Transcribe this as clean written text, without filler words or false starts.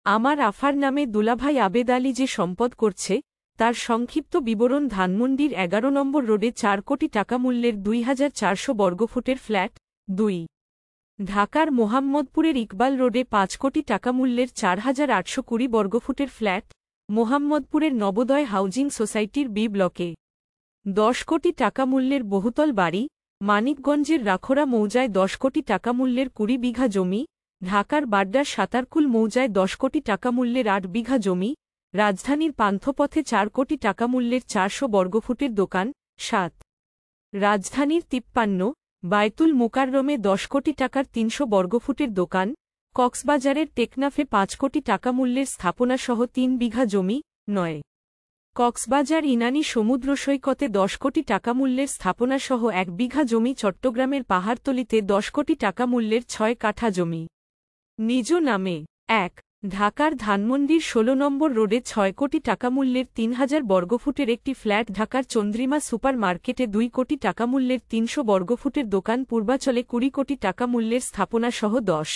আমার আফার নামে দুলাভাই আবেদ আলী যে সম্পদ করছে তার সংক্ষিপ্ত বিবরণ ধানমন্ডির ১১ নম্বর রোডে ৪ কোটি টাকা মূল্যের ২,৪০০ বর্গফুটের ফ্ল্যাট ২ ঢাকার মোহাম্মদপুরের ইকবাল রোডে ৫ কোটি টাকা মূল্যের ৪,৮২০ বর্গফুটের ফ্ল্যাট মোহাম্মদপুরের নবোদয় হাউজিং সোসাইটির বি ব্লকে ১০ কোটি টাকা মূল্যের বহুতল বাড়ি মানিকগঞ্জের রাখোরা মৌজায় ১০ কোটি টাকা মূল্যের ২০ বিঘা জমি ঢাকার বাড্ডার সাতারকুল মৌজায় ১০ কোটি টাকা মূল্যের ৮ বিঘা জমি রাজধানীর পান্থপথে ৪ কোটি টাকা মূল্যের ৪০০ বর্গফুটের দোকান ৭ রাজধানীর ৫৩ বায়তুল মোকাররমে ১০ কোটি টাকার ৩০০ বর্গফুটের দোকান কক্সবাজারের টেকনাফে ৫ কোটি টাকা মূল্যের স্থাপনাসহ ৩ বিঘা জমি ৯ কক্সবাজার ইনানী সমুদ্র সৈকতে ১০ কোটি টাকা মূল্যের স্থাপনাসহ ১ বিঘা জমি চট্টগ্রামের পাহাড়তলিতে ১০ কোটি টাকা মূল্যের ৬ কাঠা জমি নিজ নামে ১ ঢাকার ধানমন্ডির ১৬ নম্বর রোডে ৬ কোটি টাকা মূল্যের ৩,০০০ বর্গফুটের একটি ফ্ল্যাট ঢাকার চন্দ্রিমা সুপার মার্কেটে ২ কোটি টাকা মূল্যের ৩০০ বর্গফুটের দোকান পূর্বাচলে ২০ কোটি টাকা মূল্যের স্থাপনাসহ ১০